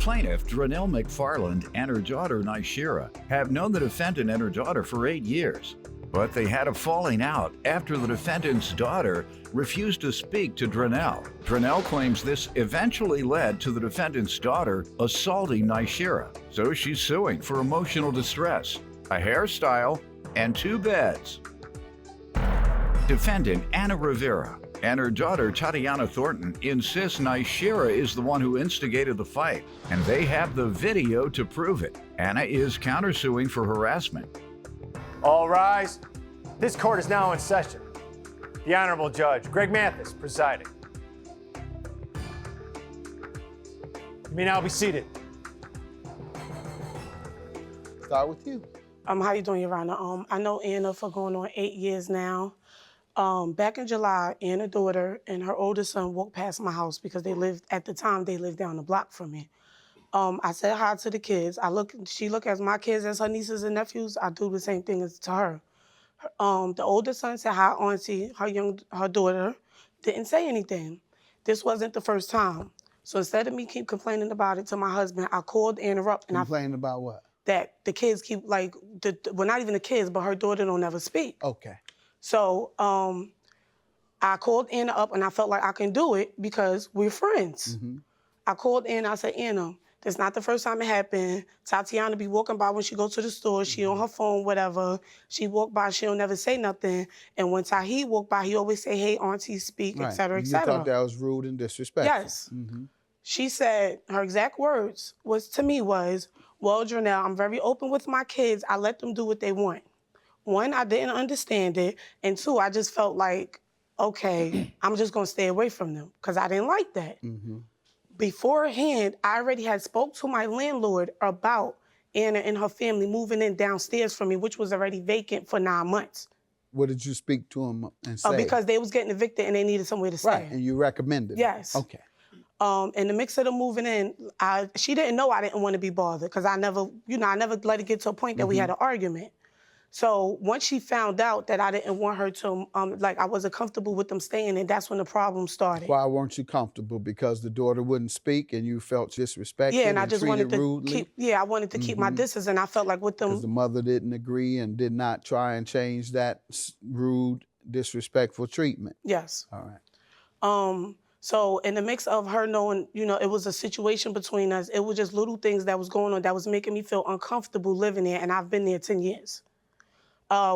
plaintiff, Dronell McFarland, and her daughter, Nishira, have known the defendant and her daughter for 8 years. But they had a falling out after the defendant's daughter refused to speak to Dronell. Dronell claims this eventually led to the defendant's daughter assaulting Nishira, so she's suing for emotional distress, a hairstyle, and 2 beds. Defendant Anna Rivera and her daughter Tatiana Thornton insist Nishira is the one who instigated the fight, and they have the video to prove it. Anna is countersuing for harassment. All rise. This court is now in session. The Honorable Judge Greg Mathis presiding. You may now be seated. Start with you. How you doing, Your Honor? I know Anna for going on 8 years now. Back in July, Anna's daughter and her oldest son walked past my house because at the time, they lived down the block from me. I said hi to the kids. She looked at my kids as her nieces and nephews. I do the same thing as to her. The oldest son said hi, auntie. Her daughter didn't say anything. This wasn't the first time. So instead of me keep complaining about it to my husband, I called Anna up and Complaining about what? that the kids keep well, not even the kids, but her daughter don't ever speak. Okay. So I called Anna up and I felt like I can do it because we're friends. Mm-hmm. I called Anna, I said, Anna, this not the first time it happened. Tatiana be walking by when she go to the store, she on her phone, whatever. She walk by, she don't never say nothing. And when Tahi walk by, he always say, hey, auntie, speak, Right. et cetera, et You cetera. thought that was rude and disrespectful. Yes. Mm-hmm. She said, her exact words to me was, well, Dronell, I'm very open with my kids. I let them do what they want. 1, I didn't understand it. And 2, I just felt like, okay, I'm just gonna stay away from them because I didn't like that. Mm-hmm. Beforehand, I already had spoke to my landlord about Anna and her family moving in downstairs from me, which was already vacant for 9 months. What did you speak to him and say? Because they was getting evicted and they needed somewhere to stay. Right, and you recommended it. Yes. Okay. In the mix of them moving in, she didn't know I didn't want to be bothered because I never let it get to a point that we had an argument. So once she found out that I didn't want her to, I wasn't comfortable with them staying, and that's when the problem started. Why weren't you comfortable? Because the daughter wouldn't speak and you felt disrespected and I just wanted to rudely? I wanted to keep my distance, and I felt like with them. Because the mother didn't agree and did not try and change that rude, disrespectful treatment. Yes. All right. So in the mix of her knowing, it was a situation between us, it was just little things that was going on that was making me feel uncomfortable living there, and I've been there 10 years.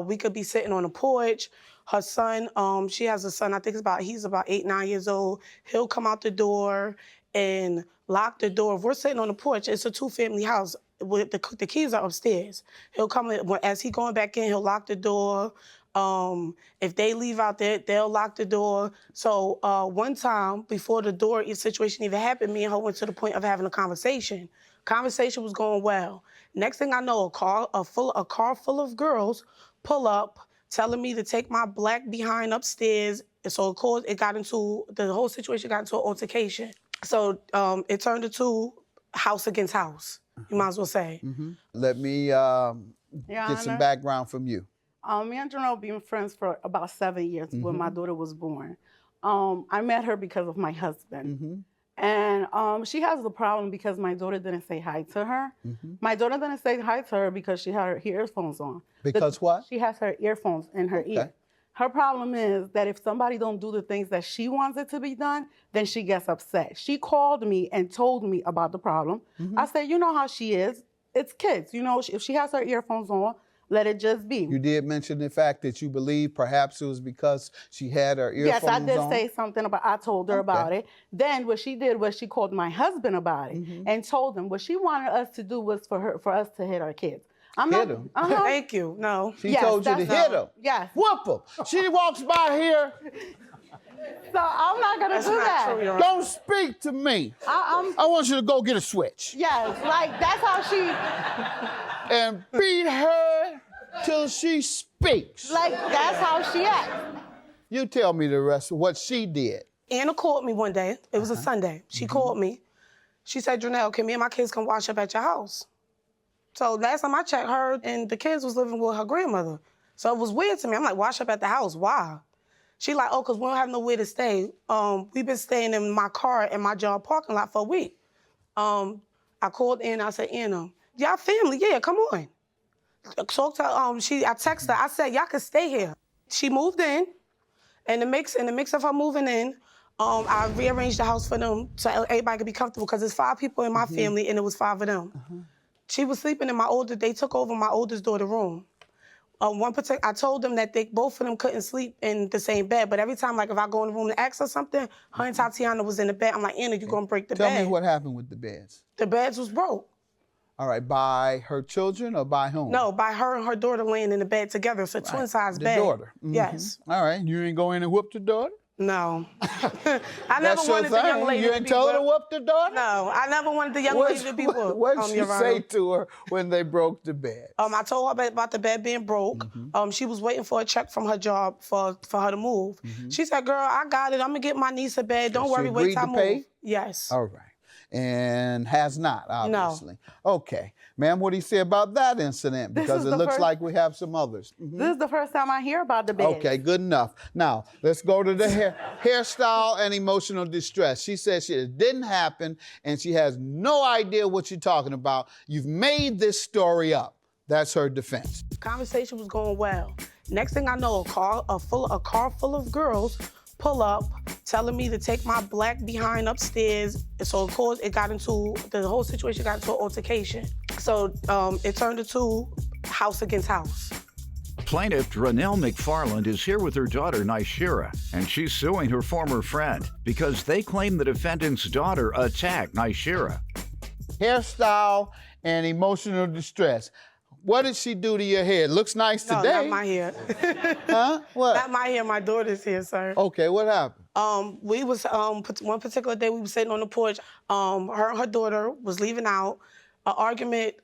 We could be sitting on a porch. Her son, she has a son, he's about 8, 9 years old. He'll come out the door and lock the door. If we're sitting on the porch, it's a 2-family house. With the keys are upstairs. He'll come in, as he going back in, he'll lock the door. If they leave out there, they'll lock the door. So one time, before the door situation even happened, me and her went to the point of having a conversation. Conversation was going well. Next thing I know, a car full of girls pull up, telling me to take my black behind upstairs. And so the whole situation got into an altercation. So it turned into house against house, you might as well say. Mm-hmm. Let me get some background from you. Me and Dronell been friends for about 7 years when my daughter was born. I met her because of my husband. Mm-hmm. And she has the problem because my daughter didn't say hi to her. Mm-hmm. My daughter didn't say hi to her because she had her earphones on. Because what? She has her earphones in her ear. Her problem is that if somebody don't do the things that she wants it to be done, then she gets upset. She called me and told me about the problem. Mm-hmm. I said, you know how she is. It's kids. If she has her earphones on, let it just be. You did mention the fact that you believe perhaps it was because she had her earphones on. Yes, I did say something I told her about it. Then what she did was she called my husband about it and told him what she wanted us to do was for us to hit our kids. Hit them? Thank you. No. She told you to hit them? Yes. Whoop them. She walks by here. So I'm not going to do that. True, don't speak to me. I want you to go get a switch. Yes, that's how she... And beat her till she speaks. That's how she acts. You tell me the rest of what she did. Anna called me one day. It was a Sunday. She called me. She said, Dronell, can me and my kids come wash up at your house? So last time I checked, her and the kids was living with her grandmother. So it was weird to me. I'm like, wash up at the house, why? She like, oh, because we don't have nowhere to stay. We've been staying in my car in my job parking lot for a week. I called Anna. I said, Anna, y'all family, yeah, come on. Talk to I texted her. I said, y'all can stay here. She moved in. In the mix of her moving in, I rearranged the house for them so everybody could be comfortable because there's 5 people in my family and it was 5 of them. She was sleeping in they took over my oldest daughter's room. I told them that both of them couldn't sleep in the same bed, but every time, like if I go in the room to ask her something, her and Tatiana was in the bed. I'm like, Anna, you gonna break the bed. Tell me what happened with the beds. The beds was broke. All right, by her children or by whom? No, by her and her daughter laying in the bed together. It's a twin-size bed. The daughter? Yes. All right, you ain't go in and whoop the daughter? No. I That's never wanted the young lady You to ain't be told her to whooped. whoop the daughter? No, I never wanted the young lady to be whooped. What did she Your say Honor. to her when they broke the bed? I told her about the bed being broke. She was waiting for a check from her job for her to move. She said, girl, I got it. I'm going to get my niece a bed. Don't worry, wait till I move. Pay? Yes. All right. And has not, obviously. No. Okay. Ma'am, what do you say about that incident? Because it looks like we have some others. This is the first time I hear about the bed. Okay, good enough. Now, let's go to the hairstyle and emotional distress. She says it didn't happen, and she has no idea what you're talking about. You've made this story up. That's her defense. Conversation was going well. Next thing I know, a car full of girls pull up, telling me to take my black behind upstairs. So of course the whole situation got into an altercation. So it turned into house against house. Plaintiff Dranelle McFarland is here with her daughter Nishira, and she's suing her former friend because they claim the defendant's daughter attacked Nishira. Hairstyle and emotional distress. What did she do to your hair? It looks nice today. No, not my hair. Huh? What? Not my hair, my daughter's hair, sir. Okay, what happened? We was, one particular day we were sitting on the porch. Her and her daughter was leaving out. An argument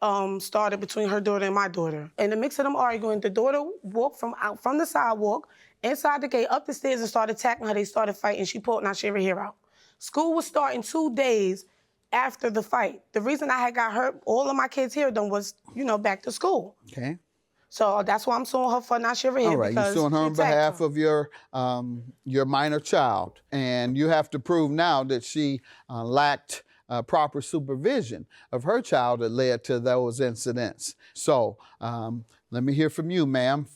started between her daughter and my daughter. In the mix of them arguing, the daughter walked from the sidewalk, inside the gate, up the stairs and started attacking her. They started fighting. She pulled Nishira's hair out. School was starting 2 days after the fight. The reason I had got hurt, all of my kids' hair done was, back to school. Okay. So that's why I'm suing her for Nishira's hair. All right, you're suing her on behalf of your minor child. And you have to prove now that she lacked proper supervision of her child that led to those incidents. So let me hear from you, ma'am.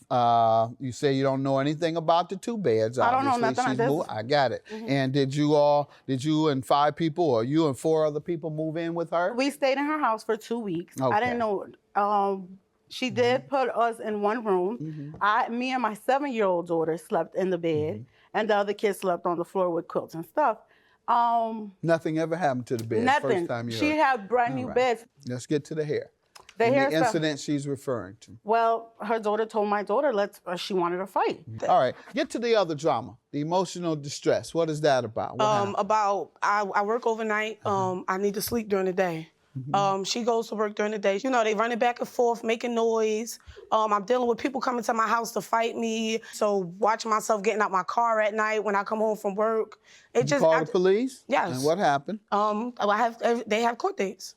You say you don't know anything about the 2 beds. I don't know nothing about this. I got it. And did you and 5 people, or you and 4 other people move in with her? We stayed in her house for 2 weeks. Okay. I didn't know. She did put us in one room. Me and my 7-year-old daughter slept in the bed, and the other kids slept on the floor with quilts and stuff. Nothing ever happened to the bed. Nothing. First time you She had brand new beds. Let's get to the hair. The incident she's referring to. Well, her daughter told my daughter she wanted to fight. All right, get to the other drama, the emotional distress. What is that about? I work overnight. I need to sleep during the day. She goes to work during the day. They running back and forth, making noise. I'm dealing with people coming to my house to fight me. So watching myself getting out my car at night when I come home from work. You call the police? Yes. And what happened? They have court dates.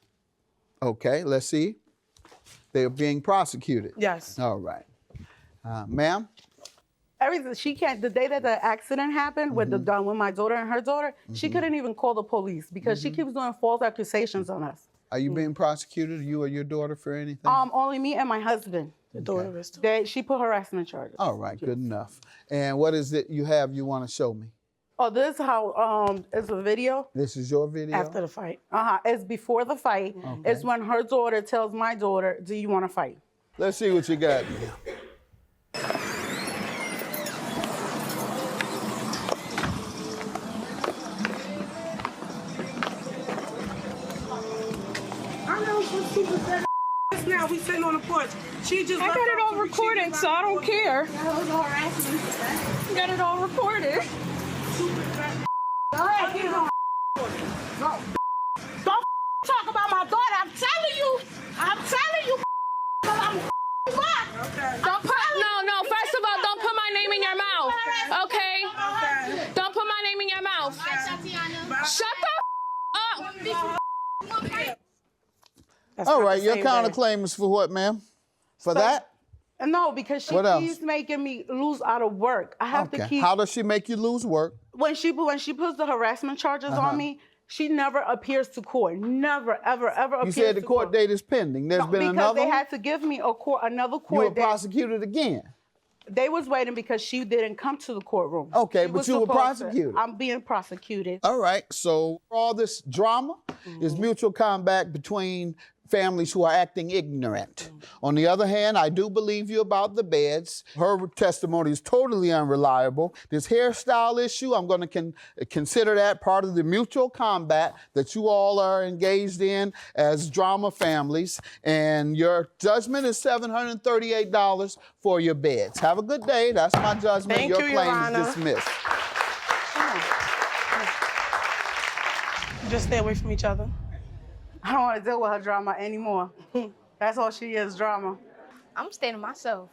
Okay, let's see. They're being prosecuted. Yes. All right. Ma'am? Everything she can't. The day that the accident happened with my daughter and her daughter, she couldn't even call the police because she keeps doing false accusations on us. Are you being prosecuted, you or your daughter, for anything? Only me and my husband. The daughter is too. She put harassment charges. All right, good enough. And what is it you want to show me? Oh, this is how it's a video. This is your video? After the fight. It's before the fight. Okay. It's when her daughter tells my daughter, "Do you want to fight?" Let's see what you got. Now we sitting on the porch. She just I got it all recorded, so I don't care. Got it all recorded. Don't talk about my daughter. I'm telling you. Don't put no. First of all, don't put my name in your mouth. Okay? Don't put my name in your mouth. Shut the up. All right, your counterclaim is for what, ma'am? For that? No, because she keeps making me lose out of work. I have to keep. How does she make you lose work? When she puts the harassment charges on me, She never appears to court. Never, ever, ever appears to court. You said the court date is pending. There's been another because they one? had to give me another You court were date. prosecuted again? They was waiting because she didn't come to the courtroom. Okay, She but was you were supposed to. prosecuted. I'm being prosecuted. All right, so all this drama is mutual combat between families who are acting ignorant. On the other hand, I do believe you about the beds. Her testimony is totally unreliable. This hairstyle issue, I'm going to consider that part of the mutual combat that you all are engaged in as drama families. And your judgment is $738 for your beds. Have a good day. That's my judgment. Thank your you, claim Your is Honor. dismissed. Just stay away from each other. I don't want to deal with her drama anymore. That's all she is, drama. I'm staying to myself.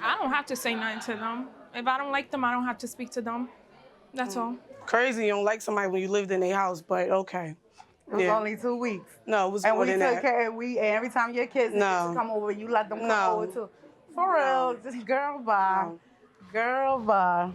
I don't have to say nothing to them. If I don't like them, I don't have to speak to them. That's all. Crazy you don't like somebody when you lived in their house, but okay. It was only 2 weeks. No, it was And more we than took that. care, and every time your kids needed No. to come over, you let them come No. over too. For real, just girl, bye. Girl, bye.